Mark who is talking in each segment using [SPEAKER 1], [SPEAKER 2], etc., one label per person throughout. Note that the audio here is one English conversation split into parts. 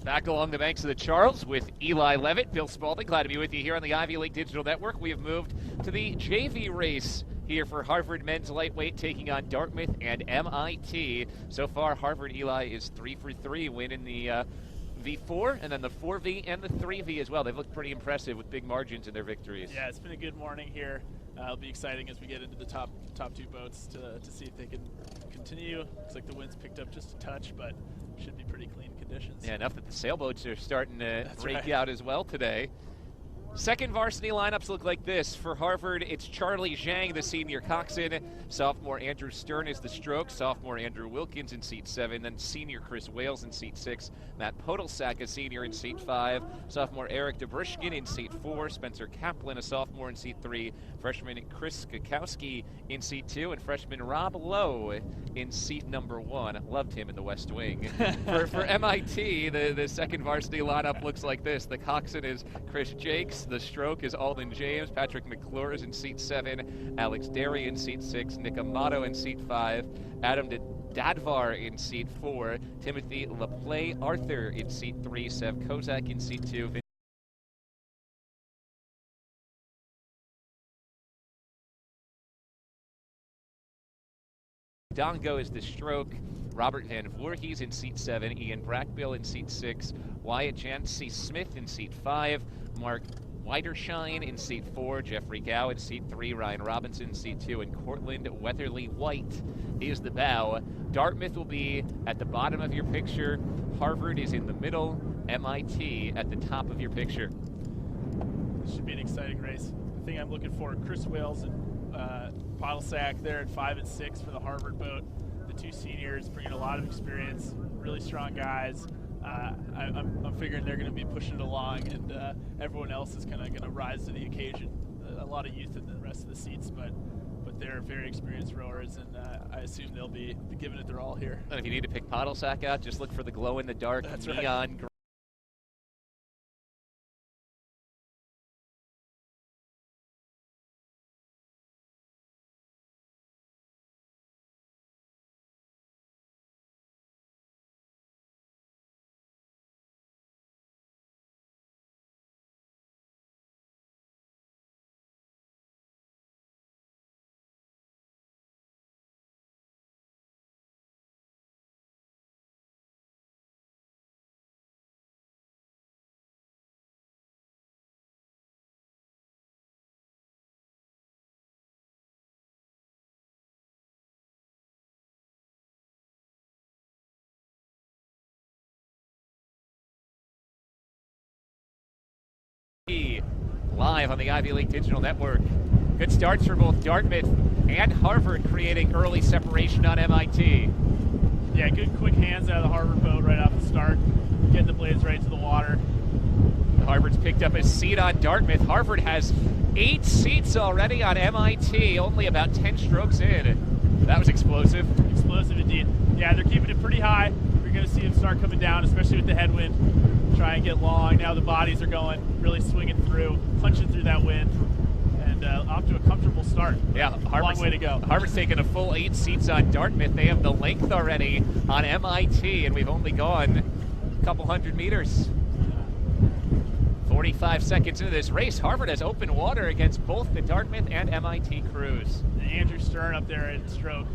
[SPEAKER 1] Back along the banks of the Charles with Eli Levitt, Bill Spalding. Glad to be with you here on the Ivy League Digital Network. We have moved to the JV race here for Harvard men's lightweight, taking on Dartmouth and MIT. So far, Harvard Eli is 3 for 3, winning the V4 and then the 4V and the 3V as well. They've looked pretty impressive with big margins in their victories.
[SPEAKER 2] Yeah, it's been a good morning here. It'll be exciting as we get into the top two boats to see if they can continue. Looks like the wind's picked up just a touch, but should be pretty clean conditions.
[SPEAKER 1] Yeah, enough that the sailboats are starting to break
[SPEAKER 2] right.
[SPEAKER 1] out as well today. Second varsity lineups look like this. For Harvard, it's Charlie Zhang, the senior coxswain. Sophomore Andrew Stern is the stroke. Sophomore Andrew Wilkins in seat 7. Then senior Chris Wales in seat 6. Matt Podolsak, a senior, in seat 5. Sophomore Eric DeBrushkin in seat 4. Spencer Kaplan, a sophomore, in seat 3. Freshman Chris Skakowski in seat 2. And freshman Rob Lowe in seat number 1. Loved him in the West Wing. for MIT, the second varsity lineup looks like this. The coxswain is Chris Jakes. The stroke is Alden James. Patrick McClure is in seat 7. Alex Derry in seat 6. Nick Amato in seat 5. Adam Dadvar in seat 4. Timothy LaPlay Arthur in seat 3. Sev Kozak in seat 2. Dongo is the stroke. Robert Van Voorhees in seat 7. Ian Brackbill in seat 6. Wyatt Jancy Smith in seat 5. Mark Widershine in seat 4, Jeffrey Gow in seat 3, Ryan Robinson in seat 2, and Cortland Weatherly White is the bow. Dartmouth will be at the bottom of your picture. Harvard is in the middle. MIT at the top of your picture.
[SPEAKER 2] This should be an exciting race. The thing I'm looking for, Chris Wales and Podolsak there at 5 and 6 for the Harvard boat. The two seniors bringing a lot of experience, really strong guys. I'm figuring they're going to be pushing it along, and everyone else is kind of going to rise to the occasion. A lot of youth in the rest of the seats, but they're very experienced rowers, and I assume they'll be giving it their all here.
[SPEAKER 1] And if you need to pick Podolsak out, just look for the glow-in-the-dark neon green. Live on the Ivy League Digital Network. Good starts for both Dartmouth and Harvard, creating early separation on MIT.
[SPEAKER 2] Yeah, good quick hands out of the Harvard boat right off the start, getting the blades right to the water.
[SPEAKER 1] Harvard's picked up a seat on Dartmouth. Harvard has 8 seats already on MIT, only about 10 strokes in. That was explosive.
[SPEAKER 2] Explosive indeed. Yeah, they're keeping it pretty high. We're going to see them start coming down, especially with the headwind. Try and get long. Now the bodies are going, really swinging through, punching through that wind, and off to a comfortable start.
[SPEAKER 1] Yeah,
[SPEAKER 2] long way to go.
[SPEAKER 1] Harvard's taken a full 8 seats on Dartmouth. They have the length already on MIT, and we've only gone a couple hundred meters. 45 seconds into this race, Harvard has open water against both the Dartmouth and MIT crews.
[SPEAKER 2] And Andrew Stern up there at stroke,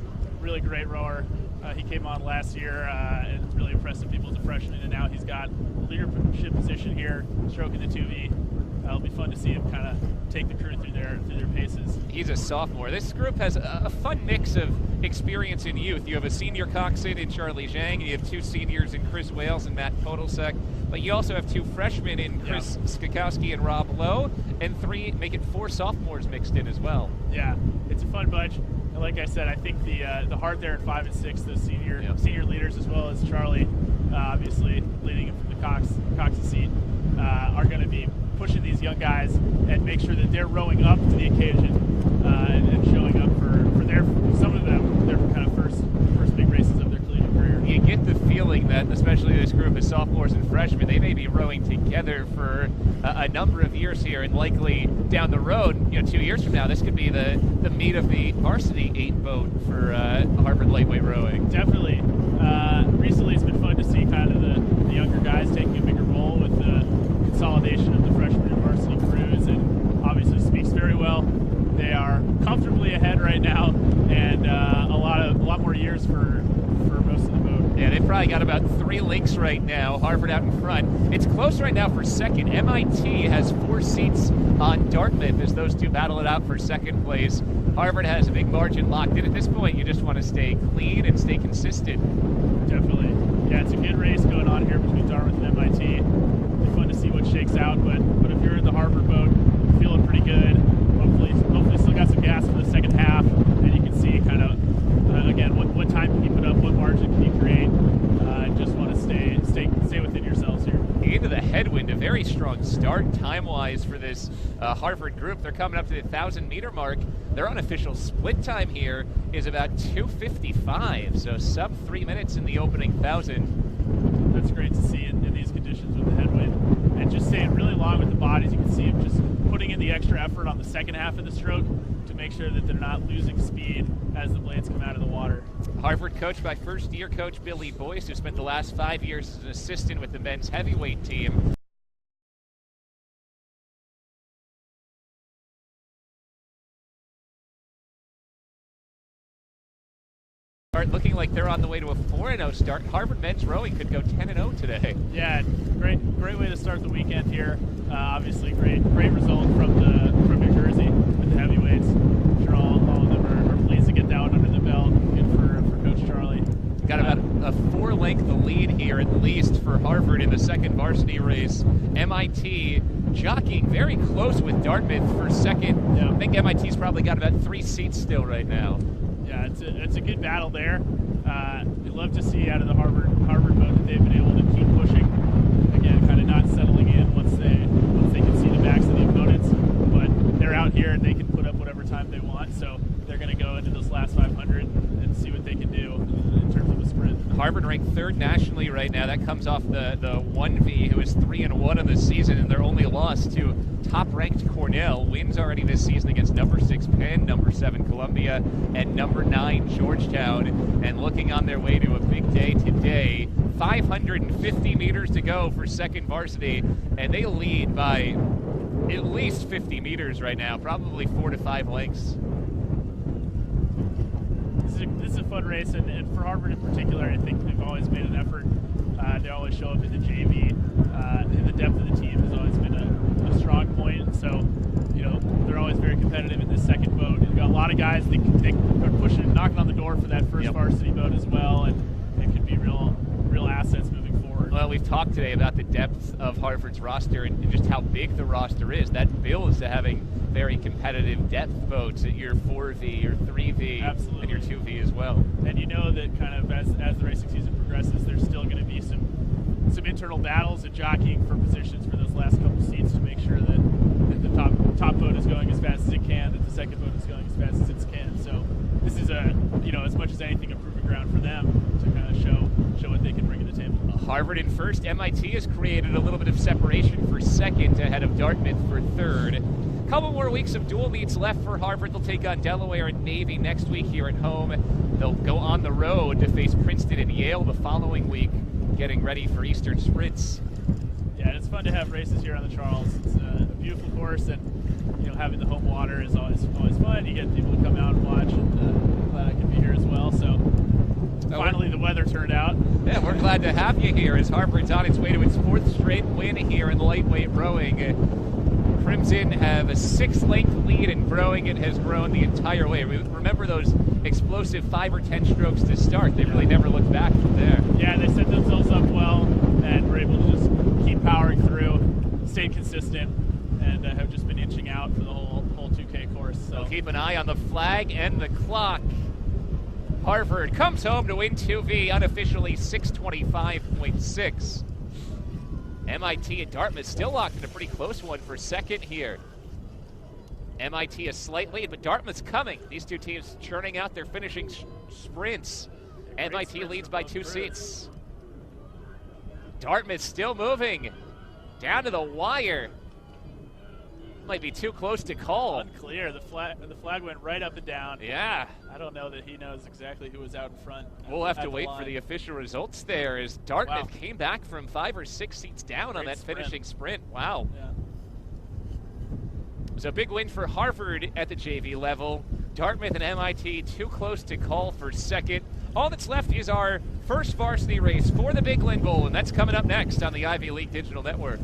[SPEAKER 2] really great rower. He came on last year and really impressed people as a freshman, and now he's got leadership position here, stroking the 2V. It'll be fun to see him kind of take the crew through their paces.
[SPEAKER 1] He's a sophomore. This group has a fun mix of experience in youth. You have a senior coxswain in Charlie Zhang, and you have 2 seniors in Chris Wales and Matt Podolsak, but you also have 2 freshmen in Chris Skakowski and Rob Lowe, and 4 sophomores mixed in as well.
[SPEAKER 2] Yeah, it's a fun bunch. And like I said, I think the heart there at 5 and 6, those senior leaders, as well as Charlie, obviously leading him from the coxswain seat, are going to be pushing these young guys and make sure that they're rowing up to the occasion and showing up for some of them, their kind of first big races of their collegiate career.
[SPEAKER 1] You get the feeling that, especially this group of sophomores and freshmen, they may be rowing together for a number of years here, and likely down the road, 2 years from now, this could be the meat of the varsity 8 boat for Harvard lightweight rowing.
[SPEAKER 2] Definitely. Recently, it's been fun to see kind of the younger guys taking a big combination of the freshman and varsity crews, and obviously speaks very well. They are comfortably ahead right now, and a lot more years for most of the boat.
[SPEAKER 1] Yeah, they've probably got about 3 links right now. Harvard out in front. It's close right now for second. MIT has 4 seats on Dartmouth as those two battle it out for second place. Harvard has a big margin locked in. At this point, you just want to stay clean and stay consistent.
[SPEAKER 2] Definitely. Yeah, it's a good race going on here between Dartmouth and MIT. It's fun to see what shakes out, but if you're in the Harvard boat, feeling pretty good. Hopefully still got some gas for the second half, and you can see kind of, again, what time can you put up, what margin can you create. Just want to stay within yourselves here.
[SPEAKER 1] Into the headwind, a very strong start time-wise for this Harvard group. They're coming up to the 1,000-meter mark. Their unofficial split time here is about 2:55, so sub 3 minutes in the opening 1,000.
[SPEAKER 2] That's great to see in these conditions with the headwind. And just staying really long with the bodies. You can see them just putting in the extra effort on the second half of the stroke to make sure that they're not losing speed as the blades come out of the water.
[SPEAKER 1] Harvard coached by first-year coach Billy Boyce, who spent the last 5 years as an assistant with the men's heavyweight team. Looking like they're on the way to a 4-0 start. Harvard men's rowing could go 10-0 today.
[SPEAKER 2] Yeah, great way to start the weekend here. Obviously, great result from New Jersey with the heavyweights. I'm sure all of them are pleased to get that one under the belt. Good for Coach Charlie.
[SPEAKER 1] Got about a 4-length lead here at least for Harvard in the second varsity race. MIT jockeying very close with Dartmouth for second.
[SPEAKER 2] Yeah.
[SPEAKER 1] I think MIT's probably got about 3 seats still right now.
[SPEAKER 2] Yeah, it's a good battle there. I'd love to see out of the Harvard boat that they've been able to keep pushing. Again, kind of not settling in once they can see the backs of the opponents. But they're out here and they can put up whatever time they want. So they're going to go into this last 500 and see what they can do in terms of a sprint.
[SPEAKER 1] Harvard ranked 3rd nationally right now. That comes off the 1V, who is 3-1 in the season, and their only loss to top-ranked Cornell. Wins already this season against number 6 Penn, number 7 Columbia, and number 9 Georgetown. And looking on their way to a big day today. 550 meters to go for second varsity, and they lead by at least 50 meters right now, probably 4 to 5 lengths.
[SPEAKER 2] This is a fun race, and for Harvard in particular, I think they've always made an effort. They always show up in the JV, and the depth of the team has always been a strong point. So, they're always very competitive in this second boat. You've got a lot of guys that are pushing, knocking on the door for that first varsity boat as well, and it could be real assets moving forward.
[SPEAKER 1] Well, we've talked today about the depth of Harvard's roster and just how big the roster is. That builds to having very competitive depth boats at your 4V, your 3V,
[SPEAKER 2] Absolutely.
[SPEAKER 1] and your 2V as well.
[SPEAKER 2] And you know that kind of as the racing season progresses, there's still going to be some internal battles and jockeying for positions for those last couple seats to make sure that the top boat is going as fast as it can, that the second boat is going as fast as it can. So this is as much as anything, a proving ground for them to kind of show what they can bring to the table.
[SPEAKER 1] Harvard in first. MIT has created a little bit of separation for second ahead of Dartmouth for third. Couple more weeks of dual meets left for Harvard. They'll take on Delaware and Navy next week here at home. They'll go on the road to face Princeton and Yale the following week, getting ready for Eastern Sprints.
[SPEAKER 2] Yeah, it's fun to have races here on the Charles. It's a beautiful course, and having the home water is always fun. You get people to come out and watch, and I'm glad I can be here as well. So finally the weather turned out.
[SPEAKER 1] Yeah, we're glad to have you here as Harvard's on its way to its 4th straight win here in lightweight rowing. Crimson have a 6-length lead in rowing. It has grown the entire way. Remember those explosive 5 or 10 strokes to start. They really never looked back from there.
[SPEAKER 2] Yeah, they set themselves up well and were able to just keep powering through, stayed consistent, and have just been inching out for the whole 2K course. So
[SPEAKER 1] we'll keep an eye on the flag and the clock. Harvard comes home to win 2V, unofficially 625.6. MIT and Dartmouth still locked in a pretty close one for second here. MIT a slight lead, but Dartmouth's coming. These two teams churning out their finishing sprints. MIT leads by 2 seats. Dartmouth still moving down to the wire. Might be too close to call.
[SPEAKER 2] Unclear. The flag went right up and down.
[SPEAKER 1] Yeah.
[SPEAKER 2] I don't know that he knows exactly who was out in front.
[SPEAKER 1] We'll have to wait for the official results there as Dartmouth came back from 5 or 6 seats down on that finishing sprint. Wow.
[SPEAKER 2] Yeah.
[SPEAKER 1] It was a big win for Harvard at the JV level. Dartmouth and MIT too close to call for second. All that's left is our first varsity race for the Big Lynn Bowl, and that's coming up next on the Ivy League Digital Network.